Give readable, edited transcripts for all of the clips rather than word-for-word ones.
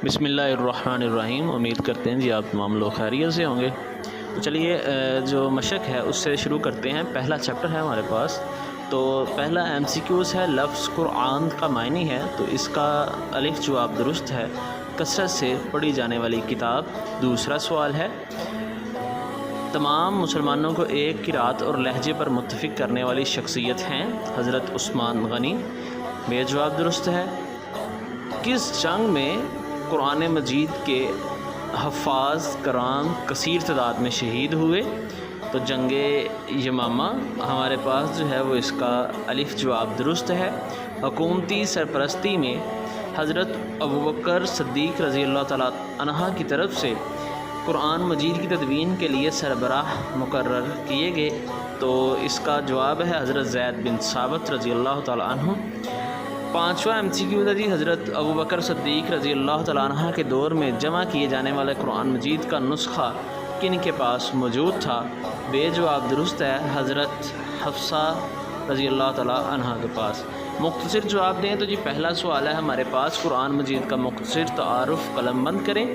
بسم اللہ الرحمن الرحیم۔ امید کرتے ہیں جی آپ تمام لوگ خیریت سے ہوں گے۔ تو چلیے جو مشق ہے اس سے شروع کرتے ہیں۔ پہلا چیپٹر ہے ہمارے پاس، تو پہلا ایم سی کیوز ہے لفظ قرآن کا معنی ہے، تو اس کا الف جواب درست ہے، کثرت سے پڑھی جانے والی کتاب۔ دوسرا سوال ہے، تمام مسلمانوں کو ایک قرات اور لہجے پر متفق کرنے والی شخصیت ہیں؟ حضرت عثمان غنی۔ بے جواب درست ہے۔ کس جنگ میں قرآن مجید کے حفاظ کرام کثیر تعداد میں شہید ہوئے؟ تو جنگ یمامہ ہمارے پاس جو ہے وہ اس کا الف جواب درست ہے۔ حکومتی سرپرستی میں حضرت ابوبکر صدیق رضی اللہ تعالیٰ عنہ کی طرف سے قرآن مجید کی تدوین کے لیے سربراہ مقرر کیے گئے؟ تو اس کا جواب ہے حضرت زید بن ثابت رضی اللہ تعالیٰ عنہ۔ پانچواں ایم سی کیو ہے جی، حضرت ابوبکر صدیق رضی اللہ تعالیٰ عنہ کے دور میں جمع کیے جانے والے قرآن مجید کا نسخہ کن کے پاس موجود تھا؟ بے جواب درست ہے، حضرت حفصہ رضی اللہ تعالیٰ عنہ کے پاس۔ مختصر جواب دیں تو جی پہلا سوال ہے ہمارے پاس، قرآن مجید کا مختصر تعارف قلم بند کریں۔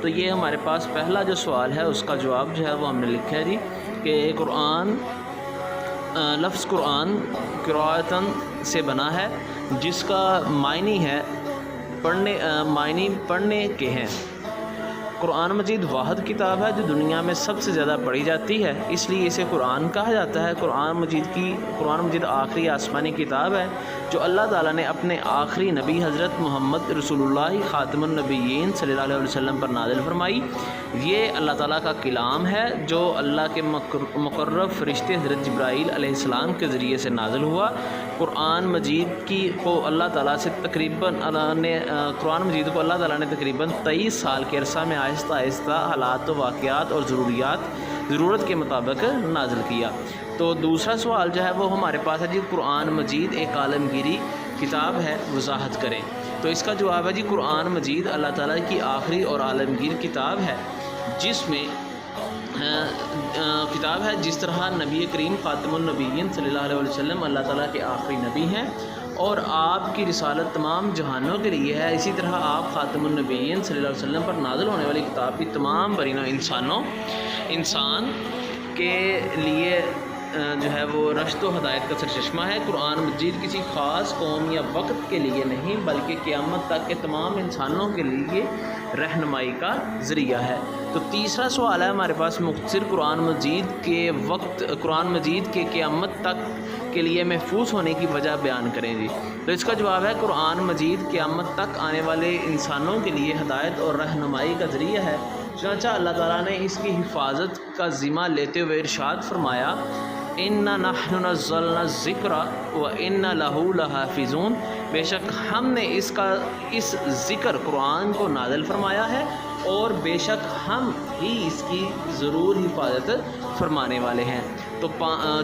تو یہ ہمارے پاس پہلا جو سوال ہے اس کا جواب جو ہے وہ ہم نے لکھا ہے جی کہ لفظ قرآن قرأتن سے بنا ہے، جس کا معنی ہے پڑھنے کے ہیں۔ قرآن مجید واحد کتاب ہے جو دنیا میں سب سے زیادہ پڑھی جاتی ہے، اس لیے اسے قرآن کہا جاتا ہے۔ قرآن مجید آخری آسمانی کتاب ہے جو اللہ تعالیٰ نے اپنے آخری نبی حضرت محمد رسول اللہ خاتم النبیین صلی اللہ علیہ وسلم پر نازل فرمائی۔ یہ اللہ تعالیٰ کا کلام ہے جو اللہ کے مقرب فرشتے حضرت جبرائیل علیہ السلام کے ذریعے سے نازل ہوا۔ قرآن مجید کو اللہ تعالیٰ نے تقریباً 23 سال کے عرصہ میں آہستہ آہستہ حالات و واقعات اور ضرورت کے مطابق نازل کیا۔ تو دوسرا سوال جو ہے وہ ہمارے پاس ہے جی، قرآن مجید ایک عالمگیری کتاب ہے، وضاحت کریں۔ تو اس کا جواب ہے جی، قرآن مجید اللہ تعالیٰ کی آخری اور عالمگیر کتاب ہے، جس طرح نبی کریم خاتم النبیین صلی اللہ علیہ وسلم اللہ تعالیٰ کے آخری نبی ہیں اور آپ کی رسالت تمام جہانوں کے لیے ہے، اسی طرح آپ خاتم النبیین صلی اللہ علیہ وسلم پر نازل ہونے والی کتاب بھی تمام برینہ انسان کے لیے جو ہے وہ رشد و ہدایت کا سرچشمہ ہے۔ قرآن مجید کسی خاص قوم یا وقت کے لیے نہیں بلکہ قیامت تک کے تمام انسانوں کے لیے رہنمائی کا ذریعہ ہے۔ تو تیسرا سوال ہے ہمارے پاس، مختصر قرآن مجید کے قیامت تک کے لیے محفوظ ہونے کی وجہ بیان کریں جی۔ تو اس کا جواب ہے، قرآن مجید قیامت تک آنے والے انسانوں کے لیے ہدایت اور رہنمائی کا ذریعہ ہے، چنانچہ اللہ تعالیٰ نے اس کی حفاظت کا ذمہ لیتے ہوئے ارشاد فرمایا، اِنَّا نَحْنُ نَزَّلْنَا الذِّكْرَ وَإِنَّا لَهُ لَحَافِظُونَ۔ بے شک ہم نے اس ذکر قرآن کو نازل فرمایا ہے اور بے شک ہم ہی اس کی ضرور حفاظت فرمانے والے ہیں۔ تو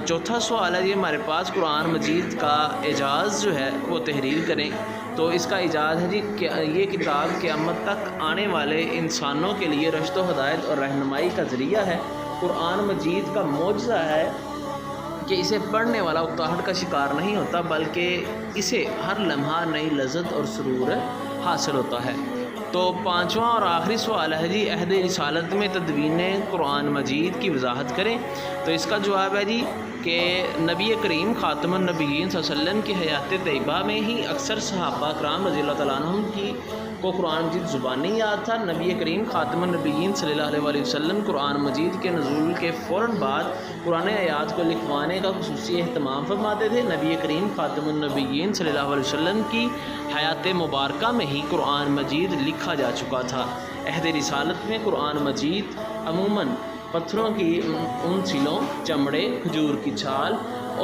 چوتھا سوال ہے یہ ہمارے پاس، قرآن مجید کا اعجاز جو ہے وہ تحریر کریں۔ تو اس کا اعجاز ہے جی کہ یہ کتاب قیامت تک آنے والے انسانوں کے لیے رشد و ہدایت اور رہنمائی کا ذریعہ ہے۔ قرآن مجید کا معجزہ ہے کہ اسے پڑھنے والا اکتاہٹ کا شکار نہیں ہوتا بلکہ اسے ہر لمحہ نئی لذت اور سرور حاصل ہوتا ہے۔ تو پانچواں اور آخری سوال ہے جی، عہد رسالت میں تدوین قرآن مجید کی وضاحت کریں۔ تو اس کا جواب ہے جی کہ نبی کریم خاتم النبیین صلی اللہ علیہ وسلم کی حیات طیبہ میں ہی اکثر صحابہ کرام رضی اللہ تعالیٰ عنہم کو قرآن مجید زبانی یاد تھا۔ نبی کریم خاتم النبیین صلی اللہ علیہ وسلم قرآن مجید کے نزول کے فوراً بعد قرآن آیات کو لکھوانے کا خصوصی اہتمام فرماتے تھے۔ نبی کریم خاتم النبیین صلی اللہ علیہ وسلم کی حیات مبارکہ میں ہی قرآن مجید لکھا جا چکا تھا۔ عہد رسالت میں قرآن مجید عموماً پتھروں کی اون سیلوں، چمڑے، کھجور کی چھال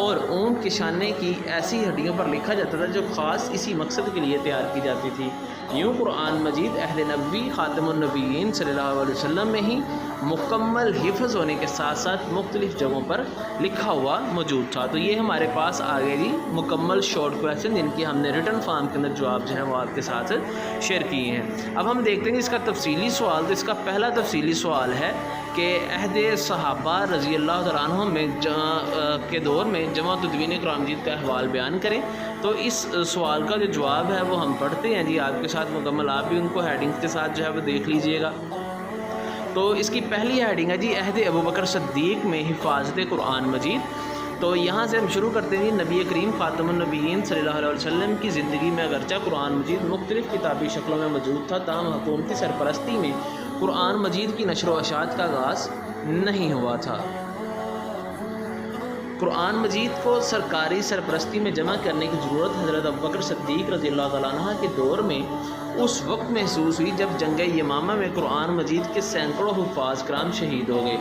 اور اونٹ کے شانے کی ایسی ہڈیوں پر لکھا جاتا تھا جو خاص اسی مقصد کے لیے تیار کی جاتی تھی۔ یوں قرآن مجید اہل نبوی خاتم النبیین صلی اللہ علیہ وسلم میں ہی مکمل حفظ ہونے کے ساتھ ساتھ مختلف جگہوں پر لکھا ہوا موجود تھا۔ تو یہ ہمارے پاس آگے جی مکمل شارٹ کویسچن جن کی ہم نے ریٹن فارم کے اندر جواب جو ہے وہ آپ کے ساتھ شیئر کیے ہیں۔ اب ہم دیکھتے ہیں اس کا تفصیلی سوال۔ تو اس کا پہلا تفصیلی سوال ہے کہ عہد صحابہ رضی اللہ تعالیٰ عنہ کے دور میں جمع تدوین قرآن مجید کا احوال بیان کریں۔ تو اس سوال کا جو جواب ہے وہ ہم پڑھتے ہیں جی آپ کے ساتھ مکمل، آپ بھی ان کو ہیڈنگ کے ساتھ جو ہے وہ دیکھ لیجئے گا۔ تو اس کی پہلی ہیڈنگ ہے جی عہد ابوبکر صدیق میں حفاظت قرآن مجید۔ تو یہاں سے ہم شروع کرتے ہیں نبی کریم خاتم النبیین صلی اللہ علیہ وسلم کی زندگی میں اگرچہ قرآن مجید مختلف کتابی شکلوں میں موجود تھا، تاہم حکومتی سرپرستی میں قرآن مجید کی نشر و اشاعت کا آغاز نہیں ہوا تھا۔ قرآن مجید کو سرکاری سرپرستی میں جمع کرنے کی ضرورت حضرت ابوبکر صدیق رضی اللہ تعالیٰ عنہ کے دور میں اس وقت محسوس ہوئی جب جنگ یمامہ میں قرآن مجید کے سینکڑوں حفاظ کرام شہید ہو گئے۔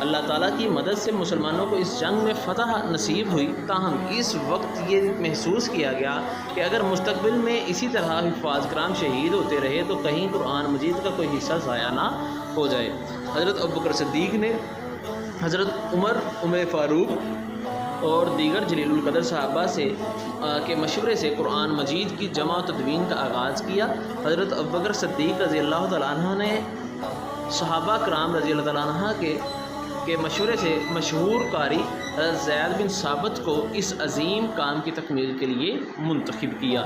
اللہ تعالیٰ کی مدد سے مسلمانوں کو اس جنگ میں فتح نصیب ہوئی، تاہم اس وقت یہ محسوس کیا گیا کہ اگر مستقبل میں اسی طرح حفاظ کرام شہید ہوتے رہے تو کہیں قرآن مجید کا کوئی حصہ ضائع نہ ہو جائے۔ حضرت ابوبکر صدیق نے حضرت عمر فاروق اور دیگر جلیل القدر صحابہ کے مشورے سے قرآن مجید کی جمع و تدوین کا آغاز کیا۔ حضرت ابوبکر صدیق رضی اللہ تعالیٰ عنہ نے صحابہ کرام رضی اللہ تعالیٰ عنہ کے مشورے سے مشہور قاری حضرت زید بن ثابت کو اس عظیم کام کی تکمیل کے لیے منتخب کیا۔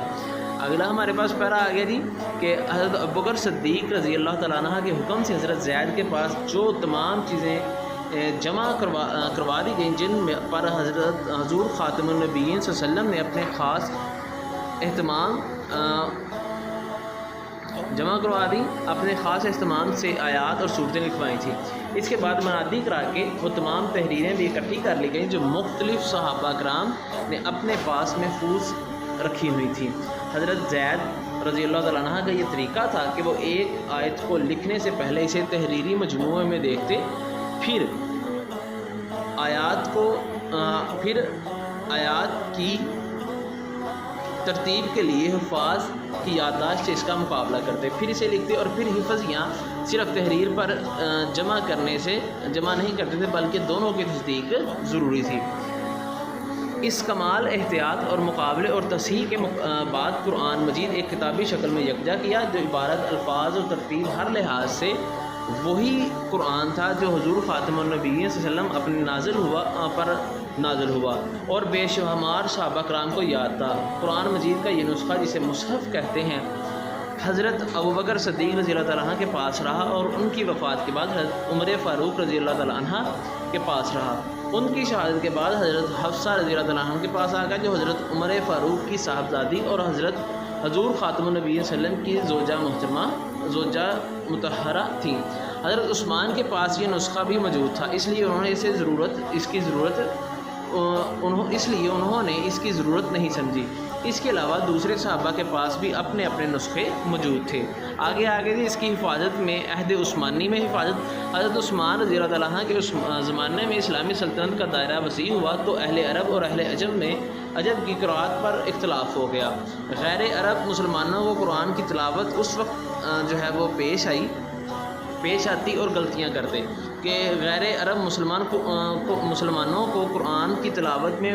اگلا ہمارے پاس پیرا آ گیا جی کہ حضرت ابوبکر صدیق رضی اللہ تعالیٰ عنہ کے حکم سے حضرت زید کے پاس جو تمام چیزیں جمع کروا دی گئیں جن پر حضور خاتم النبیین صلی اللہ علیہ وسلم نے اپنے خاص اہتمام جمع کروا دی، اپنے خاص اہتمام سے آیات اور صورتیں لکھوائی تھیں۔ اس کے بعد منادی کرا کے وہ تمام تحریریں بھی اکٹھی کر لی گئیں جو مختلف صحابہ کرام نے اپنے پاس محفوظ رکھی ہوئی تھیں۔ حضرت زید رضی اللہ تعالیٰ عنہ کا یہ طریقہ تھا کہ وہ ایک آیت کو لکھنے سے پہلے اسے تحریری مجموعے میں دیکھتے، پھر آیات کی ترتیب کے لیے حفاظ کی یادداشت سے اس کا مقابلہ کرتے، پھر اسے لکھتے اور پھر حفظ یا صرف تحریر پر جمع نہیں کرتے تھے بلکہ دونوں کی تصدیق ضروری تھی۔ اس کمال احتیاط اور مقابلے اور تصحیح کے بعد قرآن مجید ایک کتابی شکل میں یکجا کیا جو عبارت، الفاظ اور ترتیب ہر لحاظ سے وہی قرآن تھا جو حضور خاتم النبیین صلی اللہ علیہ وسلم اپنے نازل ہوا اور بے شمار صحابہ کرام کو یاد تھا۔ قرآن مجید کا یہ نسخہ جسے مصحف کہتے ہیں حضرت ابوبکر صدیق رضی اللہ تعالیٰ عنہ کے پاس رہا اور ان کی وفات کے بعد حضرت عمر فاروق رضی اللہ تعالیٰ عنہ کے پاس رہا۔ ان کی شہادت کے بعد حضرت حفصہ رضی اللہ تعالیٰ عنہ کے پاس آ گیا جو حضرت عمر فاروق کی صاحبزادی اور حضور خاتم النبی صلی اللہ علیہ وسلم کی زوجہ مطہرہ تھیں۔ حضرت عثمان کے پاس یہ نسخہ بھی موجود تھا، اس لیے انہوں نے اس کی ضرورت نہیں سمجھی۔ اس کے علاوہ دوسرے صحابہ کے پاس بھی اپنے اپنے نسخے موجود تھے۔ آگے جی اس کی حفاظت میں عہد عثمانی میں حفاظت، حضرت عثمان رضی اللہ تعالیٰ عنہ کے اس زمانے میں اسلامی سلطنت کا دائرہ وسیع ہوا تو اہل عرب اور اہل عجم کی قرأت پر اختلاف ہو گیا۔ غیر عرب مسلمانوں کو قرآن کی تلاوت اس وقت جو ہے وہ پیش آتی اور غلطیاں کرتے کہ غیر عرب مسلمانوں کو قرآن کی تلاوت میں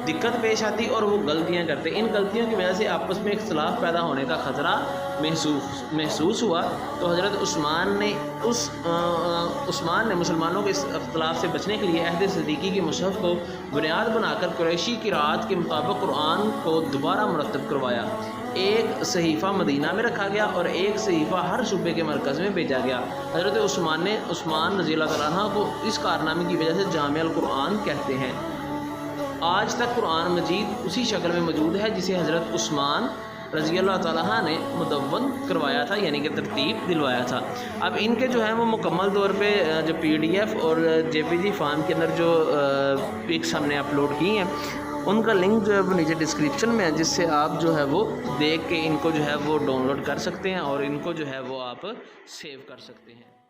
دقت پیش آتی اور وہ غلطیاں کرتے۔ ان غلطیوں کی وجہ سے آپس میں اختلاف پیدا ہونے کا خطرہ محسوس ہوا تو حضرت عثمان نے مسلمانوں کے اس اختلاف سے بچنے کے لیے عہد صدیقی کے مصحف کو بنیاد بنا کر قریشی قرأت کے مطابق قرآن کو دوبارہ مرتب کروایا۔ ایک صحیفہ مدینہ میں رکھا گیا اور ایک صحیفہ ہر صوبے کے مرکز میں بھیجا گیا۔ حضرت عثمان رضی اللہ تعالیٰ عنہ کو اس کارنامے کی وجہ سے جامع القرآن کہتے ہیں۔ آج تک قرآن مجید اسی شکل میں موجود ہے جسے حضرت عثمان رضی اللہ تعالیٰ عنہ نے مدون کروایا تھا، یعنی کہ ترتیب دلوایا تھا۔ اب ان کے جو ہیں وہ مکمل طور پہ جو PDF اور JPG فارم کے اندر جو پکس ہم نے اپلوڈ کی ہیں ان کا لنک جو ہے وہ نیچے ڈسکرپشن میں ہے، جس سے آپ جو ہے وہ دیکھ کے ان کو جو ہے وہ ڈاؤن لوڈ کر سکتے ہیں اور ان کو جو ہے وہ آپ سیو کر سکتے ہیں۔